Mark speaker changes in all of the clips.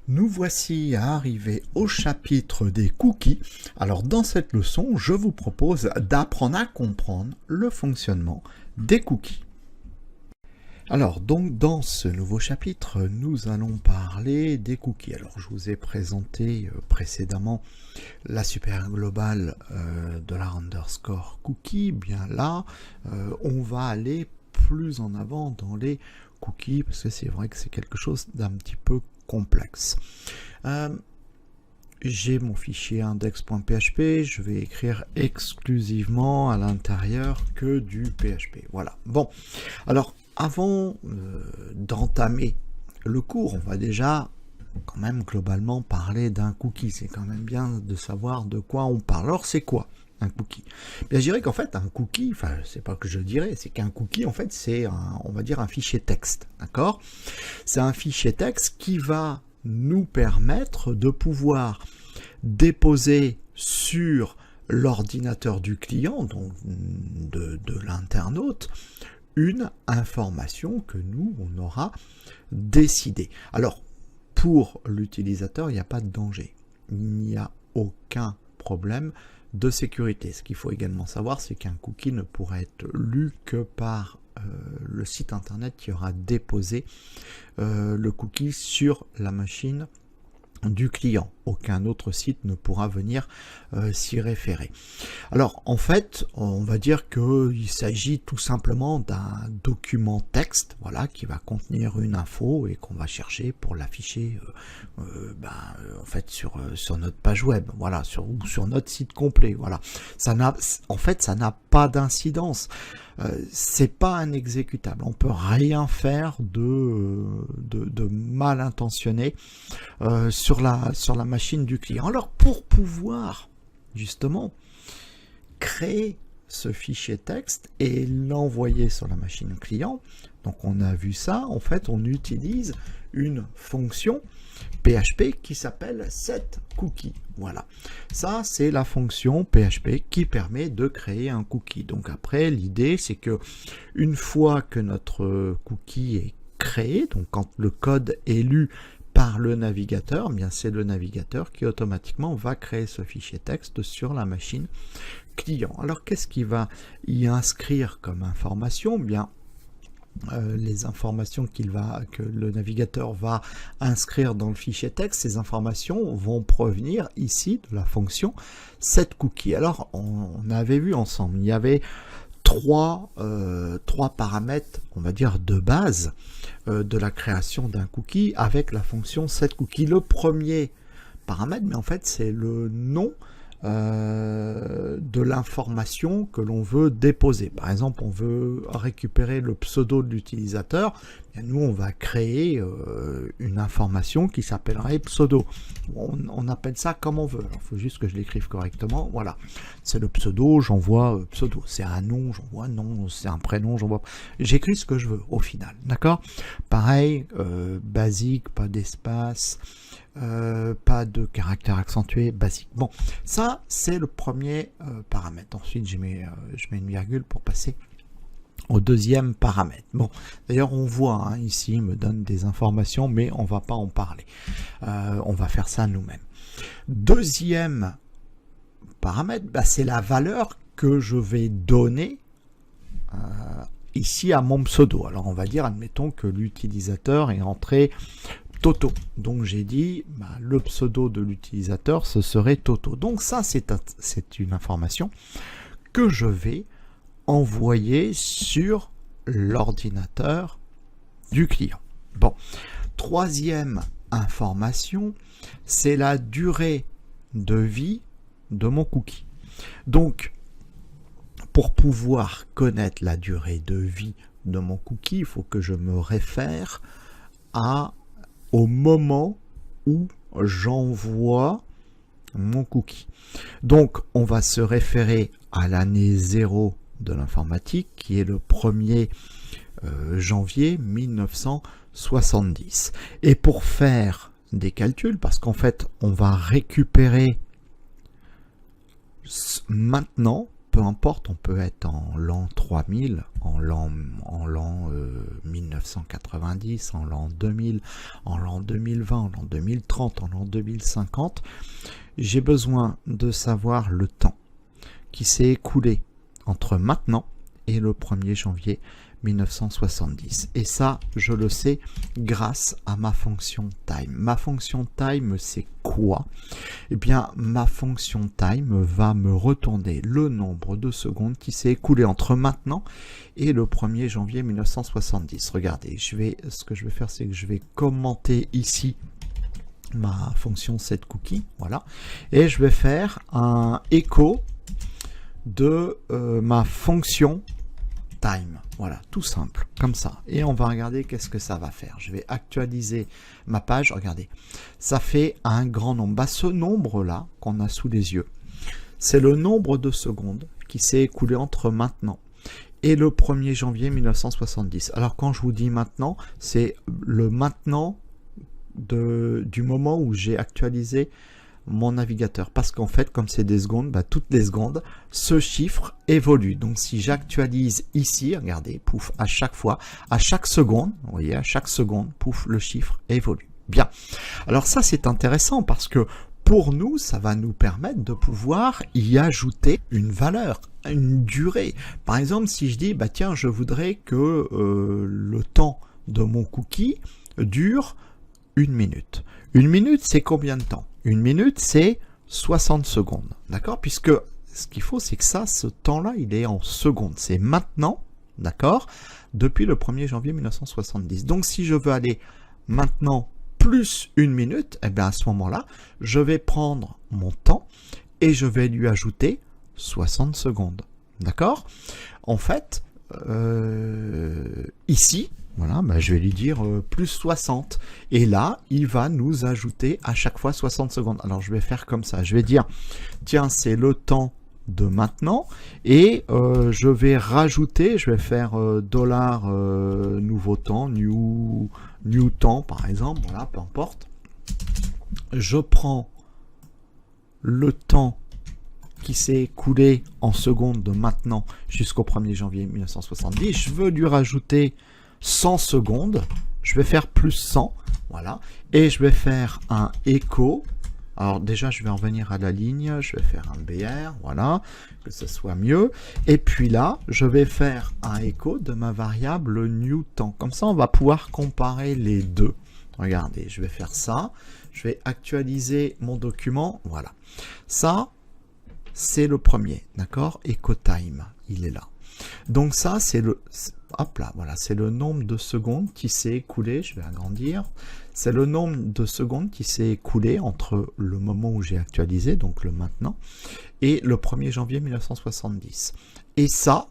Speaker 1: Nous voici arrivés au chapitre des cookies. Alors dans cette leçon, je vous propose d'apprendre à comprendre le fonctionnement des cookies. Alors donc dans ce nouveau chapitre, nous allons parler des cookies. Alors je vous ai présenté précédemment la super globale de la underscore cookie. Bien là, on va aller plus en avant dans les cookies parce que c'est vrai que c'est quelque chose d'un petit peu complexe. J'ai mon fichier index.php, je vais écrire exclusivement à l'intérieur que du PHP. Voilà. Bon, alors avant d'entamer le cours, on va déjà quand même globalement parler d'un cookie. C'est quand même bien de savoir de quoi on parle. Alors c'est quoi un cookie? Bien, je dirais qu'en fait un cookie, enfin c'est pas que je dirais, c'est qu'un cookie en fait c'est on va dire un fichier texte, d'accord? C'est un fichier texte qui va nous permettre de pouvoir déposer sur l'ordinateur du client, donc de l'internaute, une information que nous, on aura décidée. Alors, pour l'utilisateur, il n'y a pas de danger. Il n'y a aucun problème de sécurité. Ce qu'il faut également savoir, c'est qu'un cookie ne pourra être lu que par le site internet qui aura déposé le cookie sur la machine du client. Aucun autre site ne pourra venir s'y référer. Alors en fait, on va dire qu'il s'agit tout simplement d'un document texte, voilà, qui va contenir une info et qu'on va chercher pour l'afficher en fait sur notre page web, voilà, ou sur notre site complet, voilà. En fait, ça n'a pas d'incidence. C'est pas un exécutable. On peut rien faire de mal intentionné sur la machine du client. Alors pour pouvoir justement créer ce fichier texte et l'envoyer sur la machine client, donc on a vu ça, en fait on utilise une fonction PHP qui s'appelle setCookie. Voilà, ça c'est la fonction PHP qui permet de créer un cookie. Donc après l'idée c'est que une fois que notre cookie est créé, donc quand le code est lu par le navigateur, bien c'est le navigateur qui automatiquement va créer ce fichier texte sur la machine client. Alors qu'est-ce qu'il va y inscrire comme information? Bien les informations que le navigateur va inscrire dans le fichier texte, ces informations vont provenir ici de la fonction setCookie. Alors on avait vu ensemble, il y avait trois paramètres, on va dire de base de la création d'un cookie avec la fonction setCookie. Le premier paramètre, mais en fait c'est le nom de l'information que l'on veut déposer. Par exemple, on veut récupérer le pseudo de l'utilisateur. Nous, on va créer une information qui s'appellerait pseudo. On appelle ça comme on veut. Il faut juste que je l'écrive correctement. Voilà, c'est le pseudo, j'envoie pseudo. C'est un nom, j'envoie nom. C'est un prénom, j'envoie. J'écris ce que je veux au final. D'accord? Pareil, basique, pas d'espace. Pas de caractère accentué, basique. Bon, ça c'est le premier paramètre. Ensuite je mets une virgule pour passer au deuxième paramètre. Bon, d'ailleurs on voit hein, ici il me donne des informations, mais on va pas en parler. On va faire ça nous-mêmes. Deuxième paramètre, c'est la valeur que je vais donner ici à mon pseudo. Alors on va dire, admettons que l'utilisateur est entré Toto. Donc j'ai dit le pseudo de l'utilisateur ce serait Toto. Donc ça c'est une information que je vais envoyer sur l'ordinateur du client. Bon, troisième information, c'est la durée de vie de mon cookie. Donc pour pouvoir connaître la durée de vie de mon cookie, il faut que je me réfère au moment où j'envoie mon cookie. Donc, on va se référer à l'année 0 de l'informatique, qui est le 1er janvier 1970. Et pour faire des calculs, parce qu'en fait, on va récupérer maintenant, peu importe, on peut être en l'an 3000, en l'an 1900, 1990, en l'an 2000, en l'an 2020, en l'an 2030, en l'an 2050. J'ai besoin de savoir le temps qui s'est écoulé entre maintenant et le 1er janvier 1970. Et ça, je le sais grâce à ma fonction time. Ma fonction time, c'est quoi? Eh bien, ma fonction time va me retourner le nombre de secondes qui s'est écoulé entre maintenant et le 1er janvier 1970. Regardez, ce que je vais faire, c'est que je vais commenter ici ma fonction setCookie, voilà, et je vais faire un écho de ma fonction time, voilà, tout simple, comme ça. Et on va regarder qu'est-ce que ça va faire. Je vais actualiser ma page, regardez, ça fait un grand nombre. Bah, ce nombre-là qu'on a sous les yeux, c'est le nombre de secondes qui s'est écoulé entre maintenant et le 1er janvier 1970. Alors quand je vous dis maintenant, c'est le maintenant du moment où j'ai actualisé mon navigateur, parce qu'en fait, comme c'est des secondes, bah, toutes les secondes, ce chiffre évolue. Donc si j'actualise ici, regardez, pouf, à chaque fois, à chaque seconde, vous voyez, à chaque seconde, pouf, le chiffre évolue. Bien. Alors ça, c'est intéressant parce que pour nous, ça va nous permettre de pouvoir y ajouter une valeur, une durée. Par exemple, si je dis, bah tiens, je voudrais que le temps de mon cookie dure 1 minute. 1 minute, c'est combien de temps? 1 minute, c'est 60 secondes. D'accord? Puisque ce qu'il faut, c'est que ça, ce temps-là, il est en secondes. C'est maintenant, d'accord? Depuis le 1er janvier 1970. Donc, si je veux aller maintenant plus 1 minute, eh bien, à ce moment-là, je vais prendre mon temps et je vais lui ajouter 60 secondes. D'accord? En fait, ici, voilà, bah, je vais lui dire plus 60. Et là, il va nous ajouter à chaque fois 60 secondes. Alors, je vais faire comme ça. Je vais dire, tiens, c'est le temps de maintenant. Et je vais rajouter, je vais faire dollar nouveau temps, new temps, par exemple. Voilà, peu importe. Je prends le temps qui s'est écoulé en secondes de maintenant jusqu'au 1er janvier 1970. Je veux lui rajouter 100 secondes, je vais faire plus 100, voilà, et je vais faire un écho. Alors déjà, je vais en venir à la ligne, je vais faire un BR, voilà, que ce soit mieux. Et puis là, je vais faire un écho de ma variable new temps. Comme ça, on va pouvoir comparer les deux. Regardez, je vais faire ça, je vais actualiser mon document, voilà. Ça, c'est le premier, d'accord? Echo time, il est là. Donc ça, c'est le... Hop là, voilà, c'est le nombre de secondes qui s'est écoulé, je vais agrandir, c'est le nombre de secondes qui s'est écoulé entre le moment où j'ai actualisé, donc le maintenant, et le 1er janvier 1970. Et ça,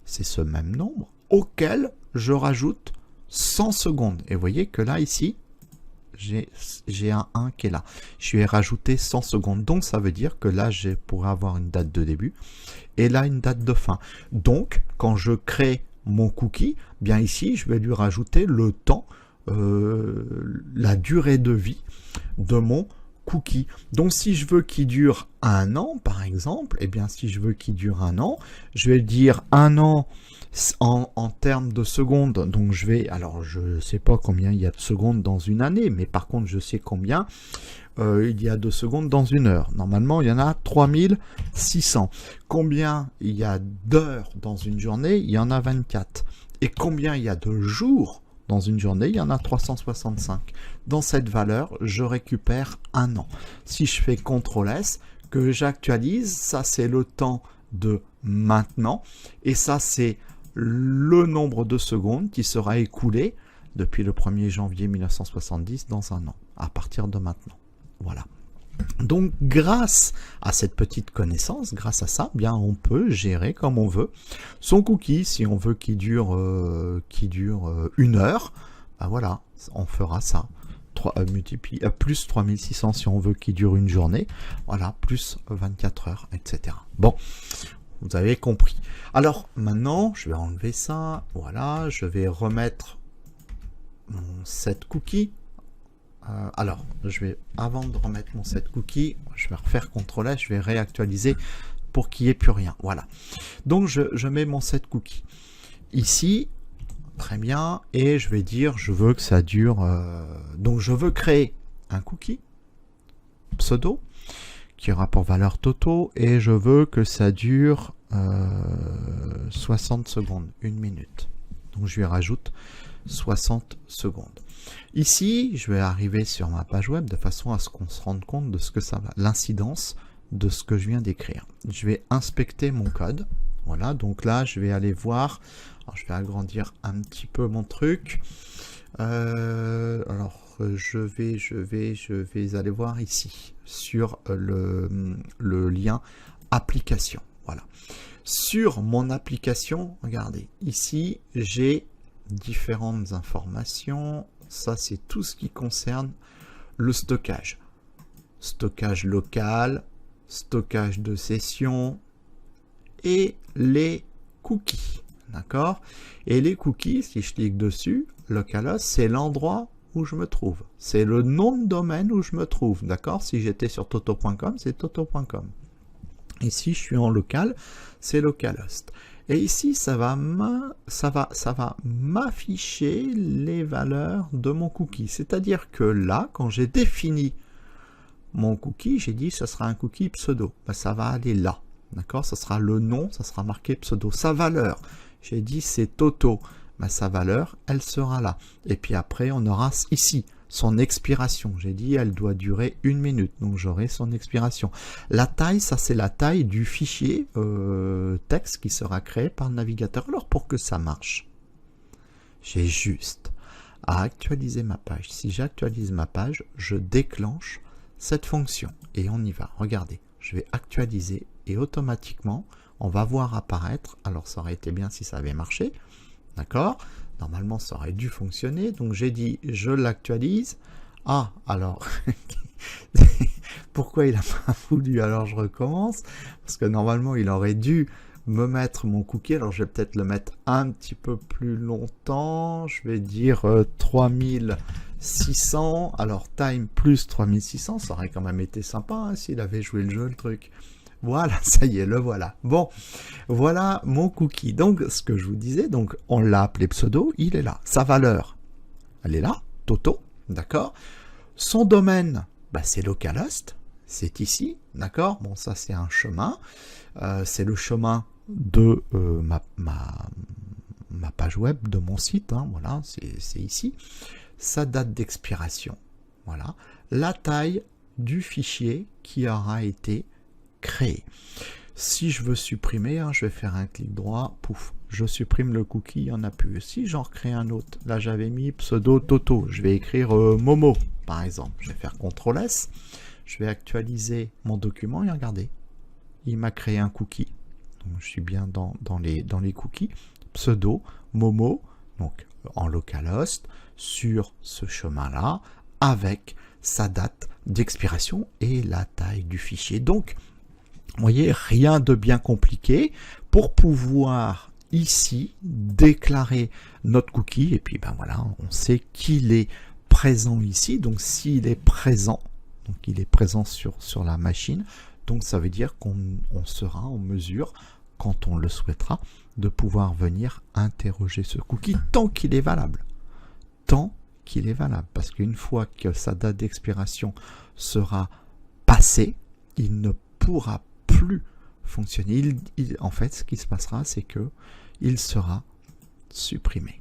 Speaker 1: c'est ce même nombre auquel je rajoute 100 secondes. Et vous voyez que là, ici, j'ai un 1 qui est là. Je lui ai rajouté 100 secondes. Donc, ça veut dire que là, je pourrais avoir une date de début et là, une date de fin. Donc, quand je crée mon cookie, bien ici, je vais lui rajouter le temps, la durée de vie de mon cookie. Donc, si je veux qu'il dure 1 an, par exemple, eh bien, si je veux qu'il dure 1 an, je vais dire 1 an en termes de secondes. Donc, je vais, alors, je ne sais pas combien il y a de secondes dans une année, mais par contre, je sais combien il y a de secondes dans une heure. Normalement, il y en a 3600. Combien il y a d'heures dans une journée? Il y en a 24. Et combien il y a de jours dans une journée? Il y en a 365. Dans cette valeur, je récupère 1 an. Si je fais CTRL-S, que j'actualise, ça c'est le temps de maintenant. Et ça c'est le nombre de secondes qui sera écoulé depuis le 1er janvier 1970 dans 1 an, à partir de maintenant. Voilà. Donc, grâce à cette petite connaissance, grâce à ça, bien, on peut gérer comme on veut son cookie. Si on veut qu'il dure 1 heure, ben voilà, on fera ça. Plus 3600 si on veut qu'il dure une journée. Voilà, plus 24 heures, etc. Bon, vous avez compris. Alors, maintenant, je vais enlever ça. Voilà, je vais remettre mon setCookie. Alors, avant de remettre mon setCookie, je vais refaire CTRL-S, je vais réactualiser pour qu'il n'y ait plus rien. Voilà. Donc, je mets mon setCookie. Ici, très bien, et je vais dire, je veux que ça dure, donc je veux créer un cookie pseudo qui aura pour valeur Toto, et je veux que ça dure 60 secondes, 1 minute. Donc je lui rajoute 60 secondes. Ici, je vais arriver sur ma page web de façon à ce qu'on se rende compte de ce que ça va, l'incidence de ce que je viens d'écrire. Je vais inspecter mon code. Voilà, donc là, je vais aller voir. Alors, je vais agrandir un petit peu mon truc. Alors, je vais aller voir ici sur le lien application. Voilà. Sur mon application, regardez, ici, j'ai différentes informations. Ça, c'est tout ce qui concerne le stockage. Stockage local, stockage de session et les cookies. D'accord? Et les cookies, si je clique dessus, localhost, c'est l'endroit où je me trouve. C'est le nom de domaine où je me trouve. D'accord? Si j'étais sur toto.com, c'est toto.com. Et si je suis en local, c'est localhost. Et ici, ça va m'afficher les valeurs de mon cookie. C'est-à-dire que là, quand j'ai défini mon cookie, j'ai dit ce sera un cookie pseudo. Ben, ça va aller là. D'accord? Ce sera le nom, ça sera marqué pseudo. Sa valeur, j'ai dit c'est Toto. Ben, sa valeur, elle sera là. Et puis après, on aura ici son expiration. J'ai dit elle doit durer 1 minute. Donc j'aurai son expiration. La taille, ça c'est la taille du fichier texte qui sera créé par le navigateur. Alors pour que ça marche, j'ai juste à actualiser ma page. Si j'actualise ma page, je déclenche cette fonction et on y va. Regardez, je vais actualiser et automatiquement on va voir apparaître. Alors ça aurait été bien si ça avait marché, d'accord? Normalement ça aurait dû fonctionner. Donc j'ai dit je l'actualise. Ah alors pourquoi il a pas voulu? Alors je recommence parce que normalement il aurait dû me mettre mon cookie. Alors je vais peut-être le mettre un petit peu plus longtemps. Je vais dire 3600. Alors time plus 3600, ça aurait quand même été sympa hein, s'il avait joué le jeu, le truc. Voilà, ça y est, le voilà. Bon, voilà mon cookie. Donc ce que je vous disais, donc on l'a appelé pseudo, il est là. Sa valeur, elle est là, Toto, d'accord. Son domaine, bah, c'est localhost, c'est ici, d'accord. Bon, ça c'est un chemin. C'est le chemin de ma page web, de mon site, hein, voilà, c'est ici. Sa date d'expiration, voilà. La taille du fichier qui aura été créé. Si je veux supprimer, hein, je vais faire un clic droit, pouf, je supprime le cookie, il n'y en a plus. Si j'en recrée un autre, là j'avais mis pseudo Toto, je vais écrire Momo, par exemple. Je vais faire CTRL S, je vais actualiser mon document et regardez, il m'a créé un cookie. Donc, je suis bien dans les cookies. Pseudo, Momo, donc en localhost, sur ce chemin-là, avec sa date d'expiration et la taille du fichier. Donc, vous voyez, rien de bien compliqué pour pouvoir ici déclarer notre cookie. Et puis, ben voilà, on sait qu'il est présent ici. Donc, s'il est présent, donc il est présent sur la machine, donc ça veut dire qu'on sera en mesure, quand on le souhaitera, de pouvoir venir interroger ce cookie tant qu'il est valable. Tant qu'il est valable. Parce qu'une fois que sa date d'expiration sera passée, il ne pourra plus fonctionner. En fait, ce qui se passera, c'est que il sera supprimé.